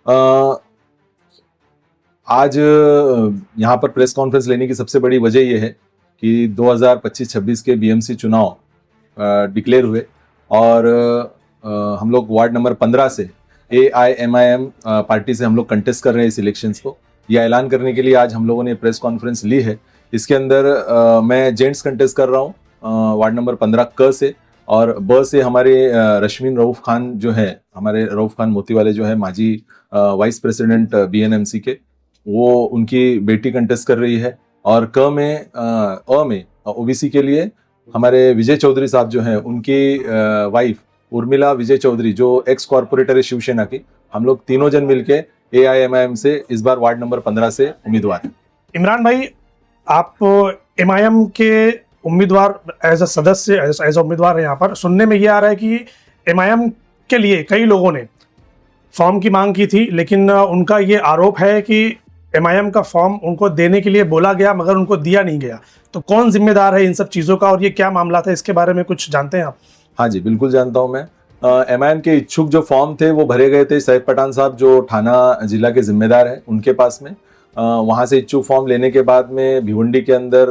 अ, आज यहाँ पर प्रेस कॉन्फ्रेंस लेने की सबसे बड़ी वजह यह है कि 2025-26 के बीएमसी चुनाव डिक्लेयर हुए और हम लोग वार्ड नंबर 15 से AIMIM पार्टी से हम लोग कंटेस्ट कर रहे हैं इस इलेक्शंस को। यह ऐलान करने के लिए आज हम लोगों ने प्रेस कॉन्फ्रेंस ली है। इसके अंदर मैं जेंट्स कंटेस्ट कर रहा हूँ वार्ड नंबर 15 क से, और ब से हमारे रश्मीन रऊफ खान जो है, हमारे रऊफ खान मोती वाले जो है माजी वाइस प्रेसिडेंट BNMC के, वो उनकी बेटी कंटेस्ट कर रही है। और अ में OBC के लिए हमारे विजय चौधरी साहब जो हैं, उनकी वाइफ उर्मिला विजय चौधरी जो एक्स कॉर्पोरेटर है शिवसेना की, हम लोग तीनों जन मिलके AIMIM से इस बार वार्ड नंबर 15 से उम्मीदवार हैं। इमरान भाई, आप MIM के उम्मीदवार एज अ सदस्य, एज अ उम्मीदवार है यहाँ पर। सुनने में ये आ रहा है कि MIM के लिए कई लोगों ने फॉर्म की मांग की थी, लेकिन उनका ये आरोप है कि MIM का फॉर्म उनको देने के लिए बोला गया मगर उनको दिया नहीं गया। तो कौन जिम्मेदार है इन सब चीज़ों का और ये क्या मामला था, इसके बारे में कुछ जानते हैं आप? हाँ जी, बिल्कुल जानता हूँ मैं। MIM के इच्छुक जो फॉर्म थे वो भरे गए थे सैफ पठान साहब जो थाना जिला के जिम्मेदार हैं उनके पास में। वहाँ से इच्छुक फॉर्म लेने के बाद में भिवंडी के अंदर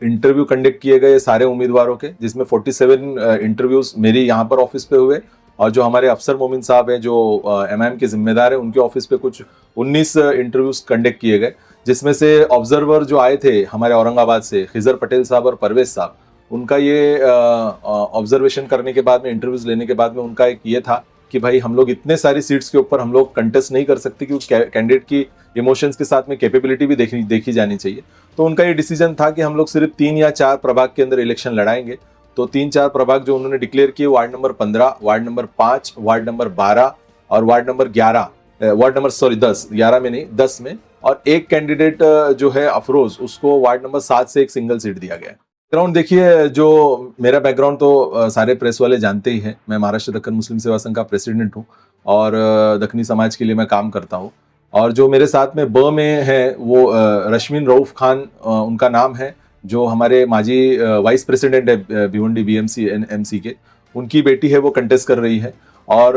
इंटरव्यू कंडक्ट किए गए सारे उम्मीदवारों के, जिसमें 47 इंटरव्यूज मेरी यहाँ पर ऑफिस पे हुए, और जो हमारे अफसर मोमिन साहब हैं जो MIM के जिम्मेदार हैं उनके ऑफिस पे कुछ 19 इंटरव्यूज कंडक्ट किए गए, जिसमें से ऑब्जर्वर जो आए थे हमारे औरंगाबाद से खिजर पटेल साहब और परवेज साहब, उनका ये ऑब्जर्वेशन करने के बाद में, इंटरव्यूज लेने के बाद में उनका एक ये था कि भाई हम लोग इतने सारी सीट्स के ऊपर हम लोग कंटेस्ट नहीं कर सकते, क्योंकि कैंडिडेट की इमोशंस के साथ में कैपेबिलिटी भी देखी जानी चाहिए। तो उनका ये डिसीजन था कि हम लोग सिर्फ 3 या 4 प्रभाग के अंदर इलेक्शन लड़ाएंगे। तो 3-4 प्रभाग जो उन्होंने डिक्लेयर किए, ward number 15, ward number 5, ward number 12 और वार्ड नंबर 11, वार्ड नंबर 10, 11 में नहीं 10 में, और एक कैंडिडेट जो है अफरोज, उसको वार्ड नंबर 7 से एक सिंगल सीट दिया गया है। बैकग्राउंड देखिए, जो मेरा बैकग्राउंड तो सारे प्रेस वाले जानते ही हैं। मैं महाराष्ट्र दक्कन मुस्लिम सेवा संघ का प्रेसिडेंट हूँ और दक्कनी समाज के लिए मैं काम करता हूँ। और जो मेरे साथ में ब में है वो रश्मीन रऊफ खान उनका नाम है, जो हमारे माजी वाइस प्रेसिडेंट है भिवंडी BMC के, उनकी बेटी है, वो कंटेस्ट कर रही है। और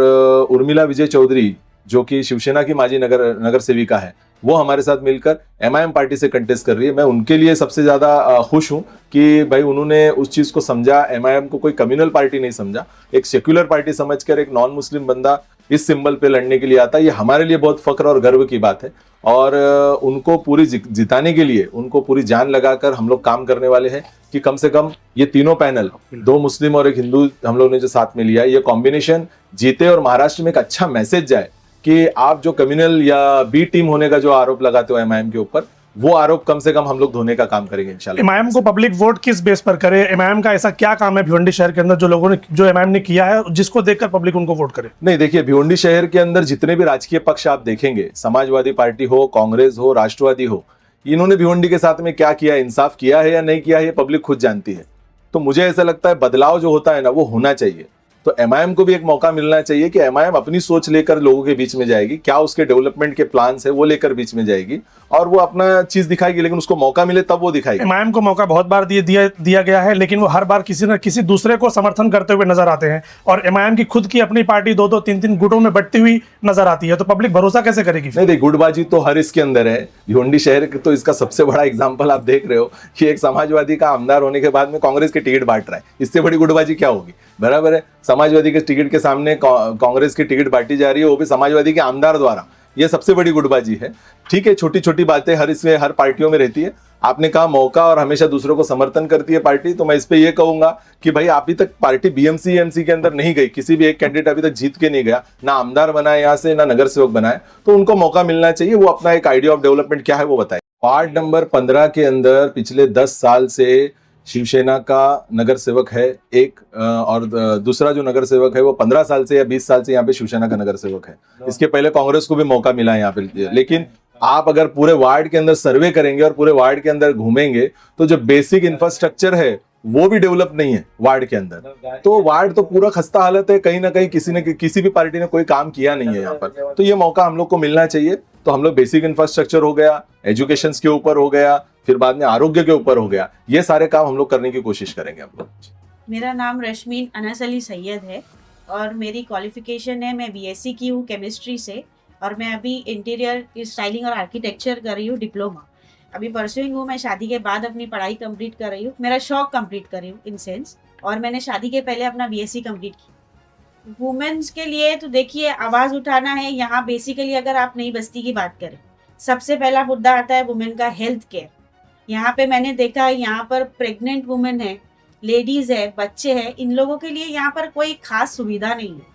उर्मिला विजय चौधरी जो कि शिवसेना की माजी नगर सेविका है, वो हमारे साथ मिलकर MIM पार्टी से कंटेस्ट कर रही है। मैं उनके लिए सबसे ज्यादा खुश हूं कि भाई उन्होंने उस चीज को समझा, MIM को कोई कम्युनल पार्टी नहीं समझा, एक सेक्युलर पार्टी समझकर एक नॉन मुस्लिम बंदा इस सिंबल पे लड़ने के लिए आता है। ये हमारे लिए बहुत फख्र और गर्व की बात है, और उनको पूरी जिताने के लिए उनको पूरी जान लगाकर हम लोग काम करने वाले हैं कि कम से कम ये तीनों पैनल, 2 मुस्लिम और 1 हिंदू हम लोग ने जो साथ में लिया है, ये कॉम्बिनेशन जीते और महाराष्ट्र में एक अच्छा मैसेज जाए कि आप जो कम्युनल या B टीम होने का जो आरोप लगाते हो MIM के ऊपर, वो आरोप कम से कम हम लोग धोने का काम करेंगे इंशाल्लाह। MIM को पब्लिक वोट किस बेस पर करे? MIM का ऐसा क्या काम है भिवंडी शहर के अंदर जो लोगों ने, जो MIM ने किया है, जिसको देखकर पब्लिक उनको वोट करे? नहीं, देखिए, भिवंडी शहर के अंदर जितने भी राजकीय पक्ष आप देखेंगे, समाजवादी पार्टी हो, कांग्रेस हो, राष्ट्रवादी हो, इन्होंने भिवंडी के साथ में क्या किया, इंसाफ किया है या नहीं किया है, ये पब्लिक खुद जानती है। तो मुझे ऐसा लगता है बदलाव जो होता है ना, वो होना चाहिए। तो MIM को भी एक मौका मिलना चाहिए कि MIM अपनी सोच लेकर लोगों के बीच में जाएगी, क्या उसके डेवलपमेंट के प्लान्स है वो लेकर बीच में जाएगी, और वो अपना चीज दिखाएगी, लेकिन उसको मौका मिले तब वो दिखाएगी। MIM को मौका बहुत बार दिया गया है, लेकिन वो हर बार किसी न किसी दूसरे को समर्थन करते हुए नजर आते हैं, और MIM की खुद की अपनी पार्टी 2-2, 3-3 गुटों में बढ़ती हुई नजर आती है। तो पब्लिक भरोसा कैसे करेगी? नहीं, देखिए, गुटबाजी तो हर इसके अंदर है। भिवंडी शहर के तो इसका सबसे बड़ा एग्जाम्पल आप देख रहे हो कि एक समाजवादी का आमदार होने के बाद में कांग्रेस के टिकट बांट रहा है। इससे बड़ी गुटबाजी क्या होगी? बराबर है, समाजवादी के टिकट के सामने कांग्रेस की टिकट बांटी जा रही है, वो भी समाजवादी के आमदार द्वारा। ये सबसे बड़ी गुटबाजी है। ठीक है, छोटी छोटी बातें हर पार्टियों में रहती है। आपने कहा मौका और हमेशा दूसरों को समर्थन करती है पार्टी, तो मैं इस पे ये कहूंगा कि भाई अभी तक पार्टी BMC MC के अंदर नहीं गई, किसी भी एक कैंडिडेट अभी तक जीत के नहीं गया, ना आमदार बनाए यहाँ से, ना नगर सेवक बनाए, तो उनको मौका मिलना चाहिए, वो अपना एक आइडिया ऑफ डेवलपमेंट क्या है वो बताए। वार्ड नंबर 15 के अंदर पिछले 10 साल से शिवसेना का नगर सेवक है एक, और दूसरा जो नगर सेवक है वो 15 साल से या 20 साल से यहाँ पे शिवसेना का नगर सेवक है। इसके पहले कांग्रेस को भी मौका मिला है यहाँ पे। लेकिन आप अगर पूरे वार्ड के अंदर सर्वे करेंगे और पूरे वार्ड के अंदर घूमेंगे, तो जो बेसिक इंफ्रास्ट्रक्चर है वो भी डेवलप नहीं है वार्ड के अंदर। तो वार्ड तो पूरा खस्ता हालत है, कहीं ना कहीं किसी भी पार्टी ने कोई काम किया नहीं है यहाँ पर। तो ये मौका हम लोग को मिलना चाहिए। तो हम लोग बेसिक इंफ्रास्ट्रक्चर हो गया, एजुकेशन के ऊपर हो गया, फिर बाद में आरोग्य के ऊपर हो गया, ये सारे काम हम लोग करने की कोशिश करेंगे हम लोग। मेरा नाम रश्मीन अनस अली सैयद है और मेरी क्वालिफिकेशन है, मैं BSc की हूँ केमिस्ट्री से, और मैं अभी इंटीरियर स्टाइलिंग और आर्किटेक्चर कर रही हूँ डिप्लोमा। अभी परसुइंग हूँ, मैं शादी के बाद अपनी पढ़ाई कंप्लीट कर रही हूँ, मेरा शौक कंप्लीट कर रही हूँ इन सेंस। और मैंने शादी के पहले अपना बीएससी कंप्लीट की। वुमेन्स के लिए तो देखिए आवाज़ उठाना है यहाँ बेसिकली। अगर आप नई बस्ती की बात करें, सबसे पहला मुद्दा आता है वुमेन का हेल्थ केयर। यहाँ पे मैंने देखा है, यहाँ पर प्रेग्नेंट वुमेन है, लेडीज है, बच्चे हैं, इन लोगों के लिए यहाँ पर कोई खास सुविधा नहीं है,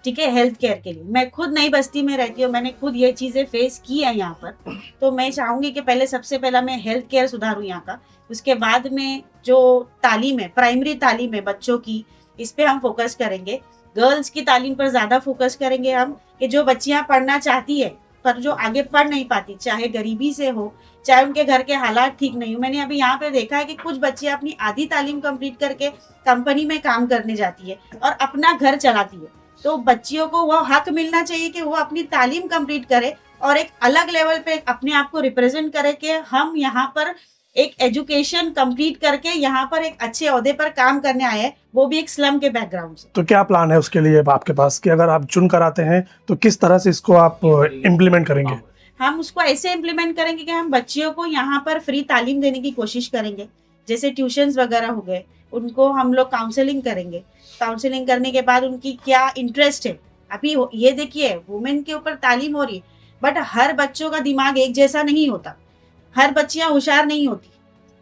ठीक है, हेल्थ केयर के लिए। मैं खुद नई बस्ती में रहती हूँ, मैंने खुद ये चीज़ें फेस की है यहाँ पर। तो मैं चाहूँगी कि पहले सबसे पहला मैं हेल्थ केयर सुधारूँ यहाँ का, उसके बाद में जो तालीम है, प्राइमरी तालीम है बच्चों की, इस पर हम फोकस करेंगे। गर्ल्स की तालीम पर ज़्यादा फोकस करेंगे हम, कि जो बच्चियाँ पढ़ना चाहती है पर जो आगे पढ़ नहीं पाती, चाहे गरीबी से हो, चाहे उनके घर के हालात ठीक नहीं हो। मैंने अभी यहाँ पे देखा है कि कुछ बच्चियाँ अपनी आधी तालीम कंप्लीट करके कंपनी में काम करने जाती है और अपना घर चलाती है। तो बच्चियों को वो हक मिलना चाहिए कि वो अपनी तालीम कंप्लीट करे और एक अलग लेवल पे अपने आप को रिप्रेजेंट करे कि हम यहाँ पर एक एजुकेशन कंप्लीट करके यहाँ पर एक अच्छे ओहदे पर काम करने आए हैं, वो भी एक स्लम के बैकग्राउंड से। तो क्या प्लान है उसके लिए आपके पास कि अगर आप चुन कर आते हैं तो किस तरह से इसको आप इम्प्लीमेंट करेंगे? हम उसको ऐसे इम्प्लीमेंट करेंगे कि हम बच्चियों को यहाँ पर फ्री तालीम देने की कोशिश करेंगे। जैसे ट्यूशन्स वगैरह हो गए, उनको हम लोग काउंसलिंग करेंगे। काउंसलिंग करने के बाद उनकी क्या इंटरेस्ट है, अभी ये देखिए वुमेन के ऊपर तालीम हो रही है, बट हर बच्चों का दिमाग एक जैसा नहीं होता, हर बच्चियाँ होशियार नहीं होती।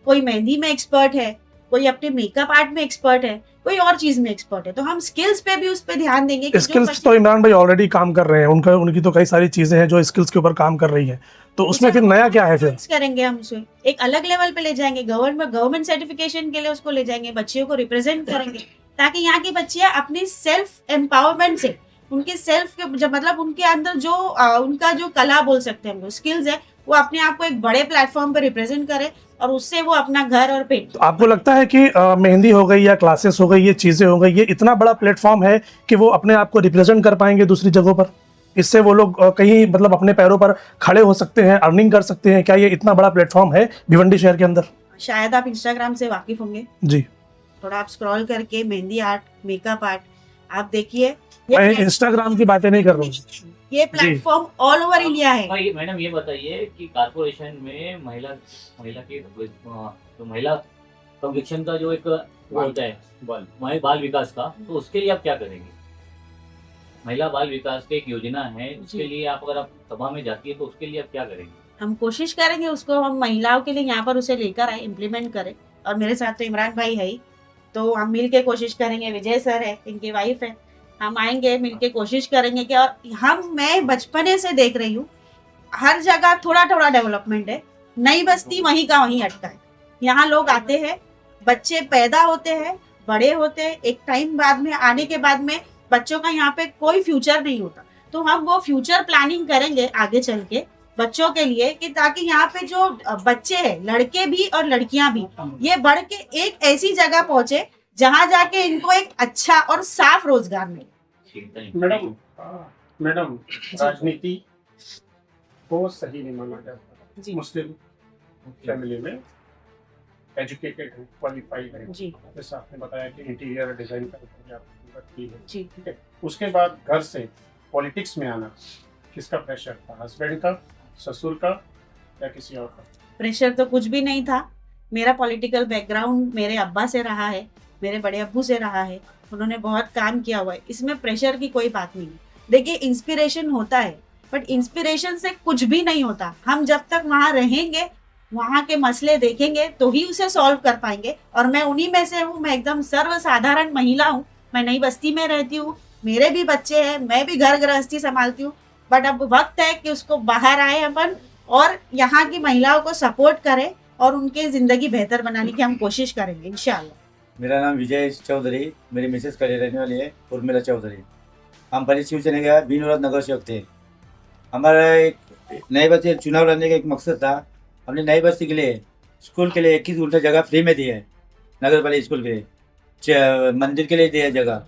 कोई मेहंदी में एक्सपर्ट है, कोई अपने मेकअप आर्ट में एक्सपर्ट है, कोई और चीज में एक्सपर्ट है। तो हम स्किल्स पे भी उस पे ध्यान देंगे कि स्किल्स तो इमरान भाई ऑलरेडी काम कर रहे हैं, उनकी तो कई सारी चीजें हैं जो स्किल्स के ऊपर काम कर रही है, तो उसमें फिर नया क्या है? फिर करेंगे हम उसे एक अलग लेवल पे ले जाएंगे, गवर्नमेंट सर्टिफिकेशन के लिए उसको ले जाएंगे, बच्चियों को रिप्रेजेंट करेंगे, ताकि यहाँ की बच्चियां अपनी सेल्फ एम्पावरमेंट से, उनके सेल्फ के मतलब उनके अंदर जो उनका जो कला बोल सकते हैं, स्किल्स है, वो अपने आप को एक बड़े प्लेटफॉर्म पर रिप्रेजेंट करे और उससे वो अपना घर और पेट। तो आपको लगता है कि मेहंदी हो गई या क्लासेस हो गई, ये चीजें हो गई, ये इतना बड़ा प्लेटफॉर्म है कि वो अपने आप को रिप्रेजेंट कर पाएंगे दूसरी जगहों पर? इससे वो लोग कहीं मतलब अपने पैरों पर खड़े हो सकते हैं, अर्निंग कर सकते हैं? क्या ये इतना बड़ा प्लेटफॉर्म है भिवंडी शहर के अंदर? शायद आप इंस्टाग्राम से वाकिफ होंगे जी, थोड़ा आप स्क्रॉल करके मेहंदी आर्ट, मेकअप आर्ट आप देखिए। मैं इंस्टाग्राम की बातें नहीं कर रहा हूँ, ये प्लेटफॉर्म ऑल ओवर इंडिया है। भाई मैडम ये बताइए कि कारपोरेशन में महिला की तो महिला कन्विक्शन का जो एक होता है बाल विकास का, तो उसके लिए आप क्या करेंगे? महिला बाल विकास की एक योजना है, उसके लिए आप अगर आप सभा में जाती है तो उसके लिए आप क्या करेंगे? हम कोशिश करेंगे उसको हम महिलाओं के लिए यहाँ पर उसे लेकर आए, इम्प्लीमेंट करें। और मेरे साथ तो इमरान भाई है ही, तो हम मिल के कोशिश करेंगे। विजय सर है, इनकी वाइफ है, हम आएंगे मिल के कोशिश करेंगे कि और मैं बचपने से देख रही हूँ हर जगह थोड़ा थोड़ा डेवलपमेंट है। नई बस्ती वहीं का वहीं अटका है। यहाँ लोग आते हैं, बच्चे पैदा होते हैं, बड़े होते हैं, एक टाइम बाद में आने के बाद में बच्चों का यहाँ पे कोई फ्यूचर नहीं होता। तो हम वो फ्यूचर प्लानिंग करेंगे आगे चल के बच्चों के लिए, कि ताकि यहाँ पे जो बच्चे हैं, लड़के भी और लड़कियां भी, ये बढ़ के एक ऐसी जगह पहुंचे जहाँ जाके इनको एक अच्छा और साफ रोजगार मिले। मैडम राजनीति को सही नहीं माना जाता। जी। मुस्लिम फैमिली में एजुकेटेड है, क्वालिफाइड है, जी जैसा आपने बताया कि इंटीरियर डिजाइन करके आपने रखी है, जी। ठीक है। उसके बाद घर से पॉलिटिक्स में आना, किसका प्रेशर था? हस्बैंड का, ससुर का या किसी और का? प्रेशर तो कुछ भी नहीं था। मेरा पॉलिटिकल बैकग्राउंड मेरे अब्बा से रहा है, मेरे बड़े अब्बू से रहा है, उन्होंने बहुत काम किया हुआ है, इसमें प्रेशर की कोई बात नहीं है। देखिए इंस्पिरेशन होता है, बट इंस्पिरेशन से कुछ भी नहीं होता। हम जब तक वहाँ रहेंगे, वहाँ के मसले देखेंगे तो ही उसे सॉल्व कर पाएंगे। और मैं उन्हीं में से हूँ, मैं एकदम सर्वसाधारण महिला हूँ, मैं नई बस्ती में रहती हूँ, मेरे भी बच्चे हैं, मैं भी घर गृहस्थी संभालती हूँ। बट अब वक्त है कि उसको बाहर आए अपन और यहाँ की महिलाओं को सपोर्ट करें और उनकी ज़िंदगी बेहतर बनाने की हम कोशिश करेंगे इंशाल्लाह। मेरा नाम विजय चौधरी, मेरी मिसेस का रहने वाली है उर्मिला चौधरी। हम परित शिवसेना के बीनूराज नगर सेवक थे। हमारा एक नई बस्ती चुनाव लड़ने का एक मकसद था। हमने नई बस्ती के लिए स्कूल के लिए 21 गुंठा जगह फ्री में दी है, नगर पालिका स्कूल के लिए, मंदिर के लिए दी है जगह।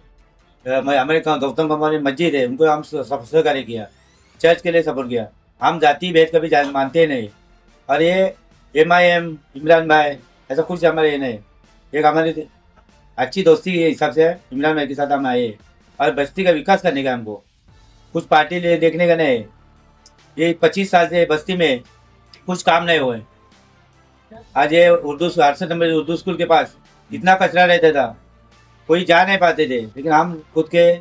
हमारे गौतम कुमार मस्जिद है, उनको हम सहकार्य किया, चर्च के लिए सपोर्ट किया। हम जाति भेद कभी मानते नहीं। और ये MIM इमरान भाई ऐसा कुछ हमारे ये नहीं, एक हमारी अच्छी दोस्ती के हिसाब से इमरान भाई के साथ हम आए और बस्ती का विकास करने का, हमको कुछ पार्टी ले देखने का नहीं। ये 25 साल से बस्ती में कुछ काम नहीं हुए। आज ये उर्दू 68 नंबर उर्दू स्कूल के पास इतना कचरा रहता था, कोई जा नहीं पाते थे, लेकिन हम खुद के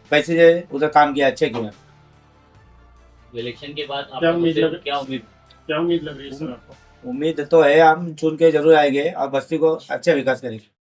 पैसे से उधर काम किया, अच्छा किया। इलेक्शन के बाद क्या उम्मीद आपको लग- क्या उम्मीद? क्या उम्मीद लग रही है सर आपको? उम्मीद तो है हम चुन के जरूर आएंगे और बस्ती को अच्छा विकास करेंगे।